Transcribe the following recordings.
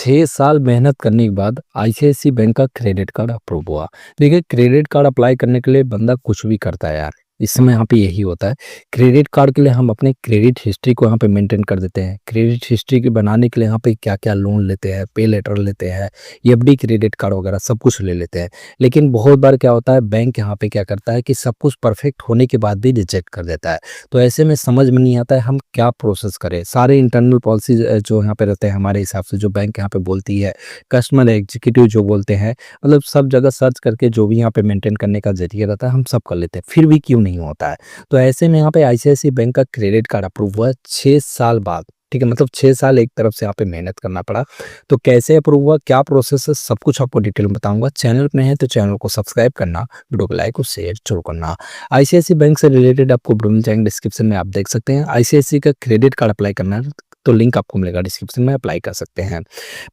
6 साल मेहनत करने के बाद आईसीआईसीआई बैंक का क्रेडिट कार्ड अप्रूव हुआ। देखिए, क्रेडिट कार्ड अप्लाई करने के लिए बंदा कुछ भी करता है यार। इस समय यहाँ पे यही होता है। क्रेडिट कार्ड के लिए हम अपने क्रेडिट हिस्ट्री को यहाँ पे मेंटेन कर देते हैं। क्रेडिट हिस्ट्री के बनाने के लिए यहाँ पे क्या-क्या लोन लेते हैं, पे लेटर लेते हैं, एफडी क्रेडिट कार्ड वगैरह सब कुछ ले लेते हैं। लेकिन बहुत बार क्या होता है, बैंक यहाँ पे क्या करता है कि सब कुछ परफेक्ट होने के बाद भी रिजेक्ट कर देता है। तो ऐसे में समझ में नहीं आता है हम क्या प्रोसेस करें। सारे इंटरनल पॉलिसीज जो यहाँ पे रहते हैं हमारे हिसाब से, जो बैंक यहाँ पे बोलती है, कस्टमर एग्जीक्यूटिव जो बोलते हैं, मतलब सब जगह सर्च करके जो भी यहाँ पे मेंटेन करने का जरिया रहता है हम सब कर लेते हैं, फिर भी क्यों नहीं होता है। तो ऐसे में यहाँ पे आईसीआईसीआई बैंक का क्रेडिट कार्ड अप्रूव हुआ 6 साल बाद। ठीक है, मतलब 6 साल एक तरफ से यहाँ पे मेहनत करना पड़ा। तो कैसे अप्रूव हुआ, क्या प्रोसेस है, सब कुछ आपको डिटेल में बताऊंगा। चैनल पे है तो चैनल को सब्सक्राइब करना, वीडियो को लाइक और शेयर जरूर करना। आईसीआईसीआई बैंक से रिलेटेड आपको वीडियो मिल जाएंगे डिस्क्रिप्शन में, आप देख सकते हैं। आईसीआईसीआई का क्रेडिट कार्ड अप्लाई करना है तो लिंक आपको मिलेगा डिस्क्रिप्शन में, अप्लाई कर सकते हैं।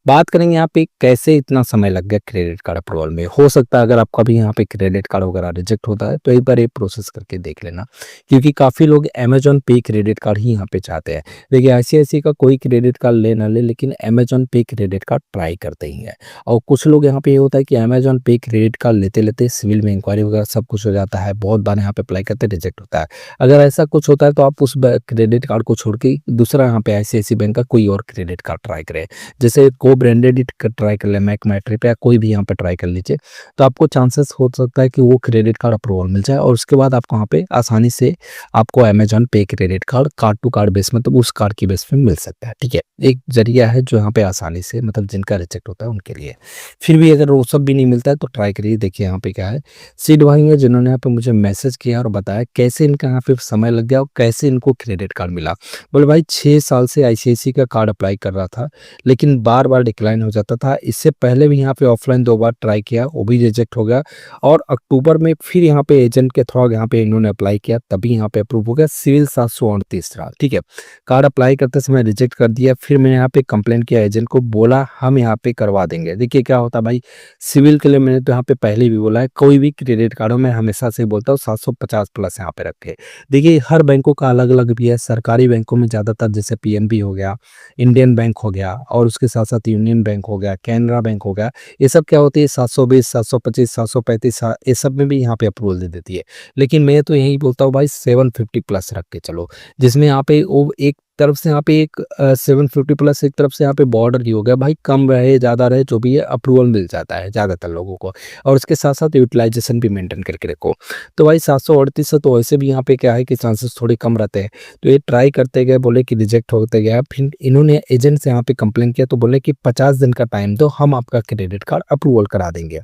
बात करेंगे यहाँ पे कैसे इतना समय लग गया क्रेडिट कार्ड अप्रूवल में। हो सकता है अगर आपका भी यहाँ पे क्रेडिट कार्ड वगैरह रिजेक्ट होता है तो एक बार ये प्रोसेस करके देख लेना, क्योंकि काफ़ी लोग अमेजॉन पे क्रेडिट कार्ड ही यहाँ पे चाहते हैं। देखिए, आईसीआईसीआई का कोई क्रेडिट कार्ड ले ना ले, लेकिन अमेजॉन पे क्रेडिट कार्ड ट्राई करते ही है। और कुछ लोग यहाँ पे ये होता है कि अमेजॉन पे क्रेडिट कार्ड लेते लेते सिविल में इंक्वायरी वगैरह सब कुछ हो जाता है, बहुत बार यहाँ पे अप्लाई करते रिजेक्ट होता है। अगर ऐसा कुछ होता है तो आप उस क्रेडिट कार्ड को छोड़ के दूसरा यहाँ पे आईसीआईसीआई बैंक का कोई और क्रेडिट कार्ड ट्राई करें। जैसे को ब्रांडेड ट्राई कर ले, मैक माई ट्रिप या कोई भी यहाँ पे ट्राई कर लीजिए, तो आपको चांसेस हो सकता है कि वो क्रेडिट कार्ड अप्रूवल मिल जाए और उसके बाद आपको यहाँ पे आसानी से आपको अमेजॉन पे credit card card to card base, मतलब उस कार्ड की बेस पे मिल सकता है। ठीक है, एक जरिया है जो यहाँ पे आसानी से, मतलब जिनका रिजेक्ट होता है उनके लिए। फिर भी अगर वो सब भी नहीं मिलता है तो ट्राई करिए। देखिए यहाँ पे क्या है, सीड भाई है जिन्होंने यहाँ पे मुझे मैसेज किया और बताया कैसे इनका यहाँ पे समय लग गया और कैसे इनको क्रेडिट कार्ड मिला। बोले भाई 6 साल से आईसीआईसीआई का कार्ड अप्लाई कर रहा था, लेकिन बार बार डिक्लाइन हो जाता था। इससे पहले भी यहाँ पे ऑफलाइन 2 बार ट्राई किया, वो भी रिजेक्ट हो गया। और अक्टूबर में फिर यहाँ पे एजेंट के थ्रू यहाँ पे इन्होंने अप्लाई किया, तभी यहाँ पे अप्रूव हो गया। सिविल 738 रहा। ठीक है, कार्ड अप्लाई करते समय रिजेक्ट कर दिया। फिर मैंने यहाँ पे कंप्लेंट किया एजेंट को, बोला हम यहाँ पे करवा देंगे। देखिए क्या होता है भाई, सिविल के लिए मैंने तो यहाँ पे पहले भी बोला है, कोई भी क्रेडिट कार्ड हो मैं हमेशा से बोलता हूँ 750 प्लस यहाँ पे रखे। देखिए हर बैंकों का अलग अलग भी है। सरकारी बैंकों में ज़्यादातर जैसे पीएनबी हो गया, इंडियन बैंक हो गया, और उसके साथ साथ यूनियन बैंक हो गया, कैनरा बैंक हो गया, ये सब क्या होती है 720, 725, 735, ये सब में भी यहाँ पे अप्रूवल दे देती है। लेकिन मैं तो यही बोलता हूँ भाई 750 प्लस रख के चलो, जिसमें यहाँ पे वो एक तरफ से यहाँ पे एक 750 प्लस, एक तरफ से यहाँ पे बॉर्डर ही हो गया भाई, कम रहे ज़्यादा रहे जो भी है अप्रूवल मिल जाता है ज़्यादातर लोगों को। और उसके साथ साथ यूटिलाइजेशन भी मेंटेन करके रखो। तो भाई 738 से तो वैसे भी यहाँ पे क्या है कि चांसेस थोड़े कम रहते हैं। तो ये ट्राई करते गए, बोले कि रिजेक्ट होते गया। फिर इन्होंने एजेंट से यहाँ पे कंप्लेन किया तो बोले कि 50 दिन का टाइम दो, हम आपका क्रेडिट कार्ड अप्रूवल करा देंगे।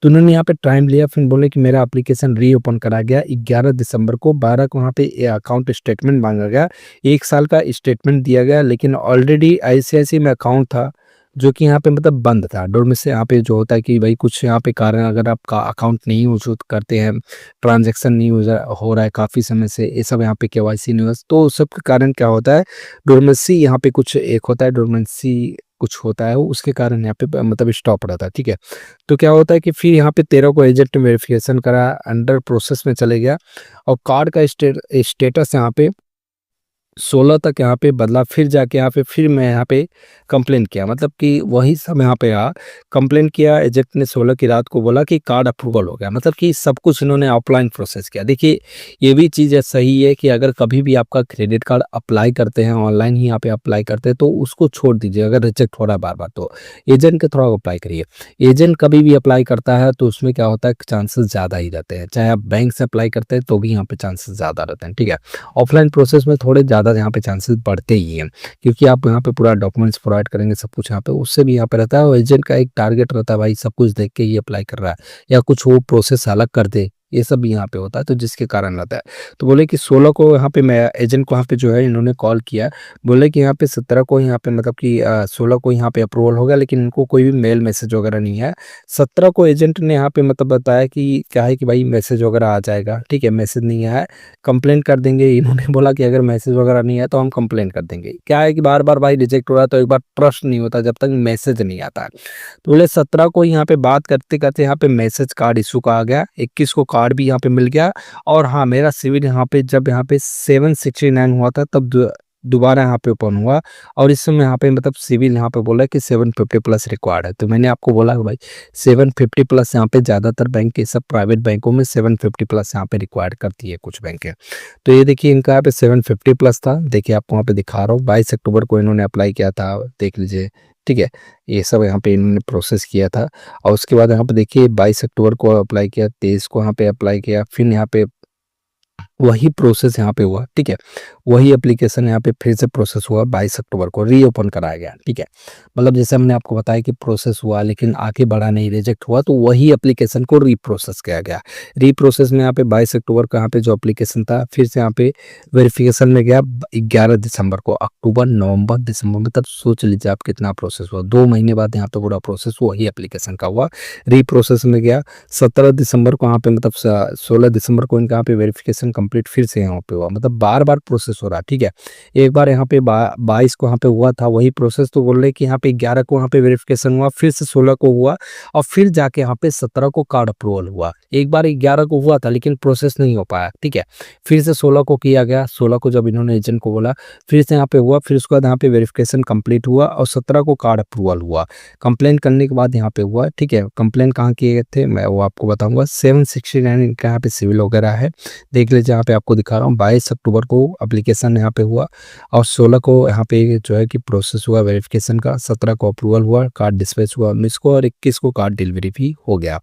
तो उन्होंने यहाँ पे टाइम लिया, फिर बोले कि मेरा एप्लीकेशन रीओपन करा गया 11 दिसंबर को। 12 को वहाँ पे अकाउंट स्टेटमेंट मांगा गया, 1 साल का स्टेटमेंट दिया गया। लेकिन ऑलरेडी आईसीआईसीआई में अकाउंट था जो कि यहाँ पे मतलब बंद था। डोर में से यहाँ पे जो होता है कि भाई कुछ यहाँ पे कारण, अगर आपका अकाउंट नहीं यूज करते हैं, ट्रांजैक्शन नहीं हो रहा है काफ़ी समय से, ये सब यहाँ पे केवाईसी नहीं हुआ, तो उस सब के कारण क्या होता है, डोरमेंसी यहाँ पे कुछ एक होता है, डोरमेंसी कुछ होता है, वो उसके कारण यहाँ पे मतलब स्टॉप रहता है। ठीक है, तो क्या होता है कि फिर यहाँ पे 13 को एजेंट ने वेरिफिकेशन करा, अंडर प्रोसेस में चले गया, और कार्ड का स्टेटस यहाँ पे 16 तक यहाँ पे बदला। फिर जाके यहाँ पे फिर मैं यहाँ पे कंप्लेन किया, मतलब कि वही सब यहाँ पे कंप्लेन किया। एजेंट ने 16 की रात को बोला कि कार्ड अप्रूवल हो गया, मतलब कि सब कुछ इन्होंने ऑफलाइन प्रोसेस किया। देखिए ये भी चीज़ सही है कि अगर कभी भी आपका क्रेडिट कार्ड अप्लाई करते हैं, ऑनलाइन ही यहाँ पे अप्लाई करते हैं, तो उसको छोड़ दीजिए। अगर रिजेक्ट हो रहा है बार बार तो एजेंट के थ्रू अप्लाई करिए। एजेंट कभी भी अप्लाई करता है तो उसमें क्या होता है, चांसेस ज़्यादा ही रहते हैं। चाहे आप बैंक से अप्लाई करते हैं तो भी यहाँ पे चांसेस ज़्यादा रहते हैं। ठीक है, ऑफलाइन प्रोसेस में थोड़े ज़्यादा यहाँ पे चांसेस बढ़ते ही हैं, क्योंकि आप यहाँ पे पूरा डॉक्यूमेंट्स प्रोवाइड करेंगे, सब कुछ यहाँ पे उससे भी यहाँ पे रहता है। और एजेंट का एक टारगेट रहता है भाई, सब कुछ देख के ही अप्लाई कर रहा है या कुछ वो प्रोसेस अलग कर दे, ये सब भी यहाँ पे होता है, तो जिसके कारण रहता है। तो बोले कि 16 को यहाँ पे मैं एजेंट को यहाँ पे जो है इन्होंने कॉल किया, बोले कि यहाँ पे 17 को यहाँ पे मतलब कि 16 को यहाँ पे अप्रूवल हो गया, लेकिन इनको कोई भी मेल मैसेज वगैरह नहीं है। 17 को एजेंट ने यहाँ पे मतलब बताया कि क्या है कि भाई मैसेज वगैरह आ जाएगा। ठीक है, मैसेज नहीं आया, कंप्लेन कर देंगे। इन्होंने बोला कि अगर मैसेज वगैरह नहीं आया तो हम कंप्लेन कर देंगे। क्या है कि बार बार भाई रिजेक्ट हो रहा है तो एक बार ट्रस्ट नहीं होता जब तक मैसेज नहीं आता है। तो बोले 17 को यहाँ पे बात करते करते यहाँ पे मैसेज कार्ड इशू का आ गया, 21 को कार्ड भी यहाँ पे मिल गया। और हाँ, मेरा सिविल यहाँ पे जब यहाँ पे 769 हुआ था तब दोबारा यहाँ पे ओपन हुआ और इस समय यहाँ पे मतलब सिविल यहाँ पे बोला है कि 750 प्लस रिक्वायर्ड है। तो मैंने आपको बोला कि भाई 750 प्लस यहाँ पे ज़्यादातर बैंक के सब प्राइवेट बैंकों में 750 प्लस यहाँ पे रिक्वायर्ड करती है कुछ बैंकें। तो ये देखिए इनका यहाँ पे 750 प्लस था, देखिए आपको वहाँ पे दिखा रहा हूँ 22 अक्टूबर को इन्होंने अप्लाई किया था, देख लीजिए। ठीक है, ये सब यहाँ पे इन्होंने प्रोसेस किया था और उसके बाद यहाँ पे देखिए 22 अक्टूबर को अप्लाई किया, 23 को यहाँ पे अप्लाई किया, फिर यहाँ पे वही प्रोसेस यहाँ पे हुआ। ठीक है, वही एप्लीकेशन यहाँ पे फिर से प्रोसेस हुआ, 22 अक्टूबर को रीओपन कराया गया। ठीक है, मतलब जैसे हमने आपको बताया कि प्रोसेस हुआ लेकिन आगे बढ़ा नहीं, रिजेक्ट हुआ, तो वही एप्लीकेशन को रीप्रोसेस किया गया। रीप्रोसेस में यहाँ पे 22 अक्टूबर को यहाँ पे जो एप्लीकेशन था फिर से यहाँ पे वेरिफिकेशन में गया 11 दिसंबर को। अक्टूबर, नवंबर, दिसंबर में, तब सोच लीजिए आप कितना प्रोसेस हुआ। 2 महीने बाद यहाँ पे पूरा प्रोसेस वही एप्लीकेशन का हुआ, रीप्रोसेस में गया। 17 दिसंबर को यहाँ पे मतलब 16 दिसंबर को इनका यहाँ पे वेरिफिकेशन कंप्लीट फिर से यहाँ पे हुआ, मतलब बार बार प्रोसेस हो रहा। ठीक है, एक बार यहाँ पे 22 को यहाँ पे हुआ था वही प्रोसेस, तो बोल रहे कि यहाँ पे 11 को यहाँ पे वेरिफिकेशन हुआ, फिर से 16 को हुआ और फिर जाके यहाँ पे 17 को कार्ड अप्रूवल हुआ। एक बार 11 को हुआ था लेकिन प्रोसेस नहीं हो पाया। ठीक है, फिर से 16 को किया गया, 16 को जब इन्होंने एजेंट को बोला फिर से यहाँ पे हुआ, फिर उसके बाद यहाँ पे वेरिफिकेशन कंप्लीट हुआ और 17 को कार्ड अप्रूवल हुआ। कंप्लेन करने के बाद यहाँ पे हुआ। ठीक है, कंप्लेन कहाँ किए गए थे मैं वो आपको बताऊंगा। 769 इनका यहाँ पे सिविल वगैरह है, देख लीजिए यहाँ पे आपको दिखा रहा हूँ। 22 अक्टूबर को एप्लीकेशन यहाँ पे हुआ और 16 को यहाँ पे जो है कि प्रोसेस हुआ वेरिफिकेशन का, 17 को अप्रूवल हुआ, कार्ड डिस्पैच हुआ 19 को और 21 को कार्ड डिलीवरी भी हो गया।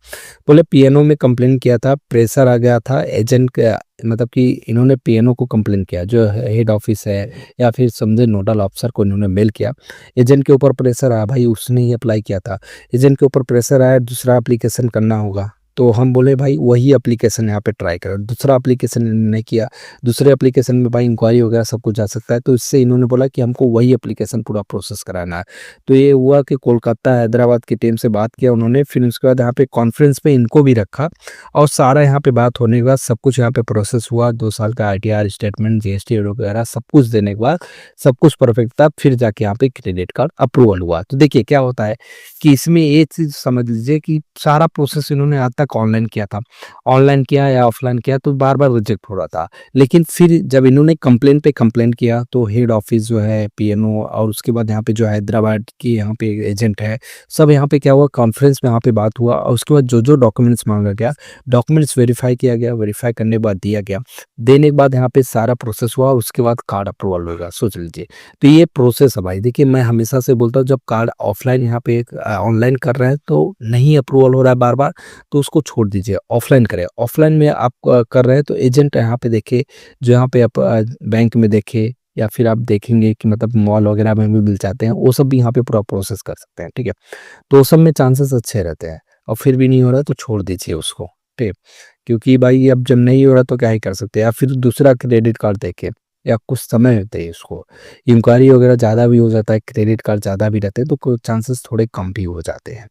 बोले पीएनओ में कंप्लेन किया था, प्रेशर आ गया था एजेंट का, मतलब कि इन्होंने पीएनओ को कंप्लेन किया, जो हेड ऑफिस है या फिर समझे नोडल ऑफिसर को इन्होंने मेल किया। एजेंट के ऊपर प्रेशर आया, भाई उसने ही अप्लाई किया था, एजेंट के ऊपर प्रेशर आया दूसरा एप्लीकेशन करना होगा। तो हम बोले भाई वही एप्लीकेशन यहाँ पे ट्राई करो, दूसरा एप्लीकेशन इन्होंने किया। दूसरे एप्लीकेशन में भाई इंक्वायरी वगैरह सब कुछ जा सकता है, तो इससे इन्होंने बोला कि हमको वही एप्लीकेशन पूरा प्रोसेस कराना है। तो ये हुआ कि कोलकाता हैदराबाद की टीम से बात किया उन्होंने, फिर उसके बाद यहाँ पे कॉन्फ्रेंस पे इनको भी रखा और सारा यहाँ पे बात होने के बाद सब कुछ यहाँ पे प्रोसेस हुआ। 2 साल का आईटीआर स्टेटमेंट जीएसटी वगैरह सब कुछ देने के बाद सब कुछ परफेक्ट था, फिर जाके यहाँ पे क्रेडिट कार्ड अप्रूवल हुआ। तो देखिए क्या होता है कि इसमें ये चीज समझ लीजिए कि सारा प्रोसेस इन्होंने आज तक ऑनलाइन किया था, ऑनलाइन किया या ऑफलाइन किया तो बार बार रिजेक्ट हो रहा था। लेकिन फिर जब इन्होंने कंप्लेन पे कंप्लेन किया तो हेड ऑफिस जो है पीएनओ और उसके बाद यहाँ पे जो हैदराबाद की यहाँ पे एजेंट है, सब यहाँ पे क्या हुआ कॉन्फ्रेंस में यहाँ पे बात हुआ और उसके बाद जो जो डॉक्यूमेंट्स मांगा गया डॉक्यूमेंट्स वेरीफाई किया गया, वेरीफाई करने के बाद दिया गया, देने के बाद यहाँ पे सारा प्रोसेस हुआ, उसके बाद कार्ड अप्रूवल होगा। सोच लीजिए, तो ये प्रोसेस है भाई। देखिए मैं हमेशा से बोलता हूँ जब कार्ड ऑफलाइन यहाँ पे ऑनलाइन कर रहे हैं तो नहीं अप्रूवल हो रहा है बार बार, तो उसको छोड़ दीजिए, ऑफलाइन करें। ऑफलाइन में आप कर रहे हैं तो एजेंट यहाँ पे देखे, जो यहाँ पे आप बैंक में देखे या फिर आप देखेंगे कि मतलब मॉल वगैरह में भी मिल जाते हैं, वो सब भी यहाँ पे पूरा प्रोसेस कर सकते हैं। ठीक है, तो उस सब में चांसेस अच्छे रहते हैं और फिर भी नहीं हो रहा तो छोड़ दीजिए उसको। ठीक है, क्योंकि भाई अब जब नहीं हो रहा तो क्या ही कर सकते हैं, या फिर दूसरा क्रेडिट कार्ड देखे या कुछ समय होते हैं उसको, इंक्वायरी वगैरह ज़्यादा भी हो जाता है, क्रेडिट कार्ड ज़्यादा भी रहते हैं तो चांसेस थोड़े कम भी हो जाते हैं।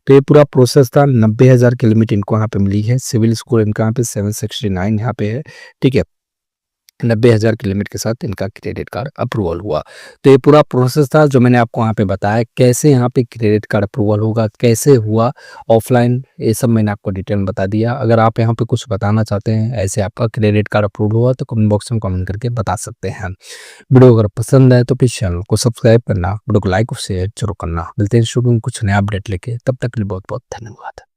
तो ये पूरा प्रोसेस था। 90,000 की लिमिट इनको यहाँ पे मिली है, सिविल स्कोर इनका यहाँ पे 769 यहाँ पे है। ठीक है, 90,000 की लिमिट के साथ इनका क्रेडिट कार्ड अप्रूवल हुआ। तो ये पूरा प्रोसेस था जो मैंने आपको यहाँ पे बताया, कैसे यहाँ पे क्रेडिट कार्ड अप्रूवल होगा, कैसे हुआ ऑफलाइन, ये सब मैंने आपको डिटेल में बता दिया। अगर आप यहाँ पे कुछ बताना चाहते हैं ऐसे आपका क्रेडिट कार्ड अप्रूवल हुआ तो कमेंट बॉक्स में कमेंट करके बता सकते हैं। वीडियो अगर पसंद आए तो प्लीज चैनल को सब्सक्राइब करना, वीडियो को लाइक और शेयर जरूर करना। मिलते हैं शुरू में कुछ नया अपडेट लेके, तब तक के लिए बहुत बहुत धन्यवाद।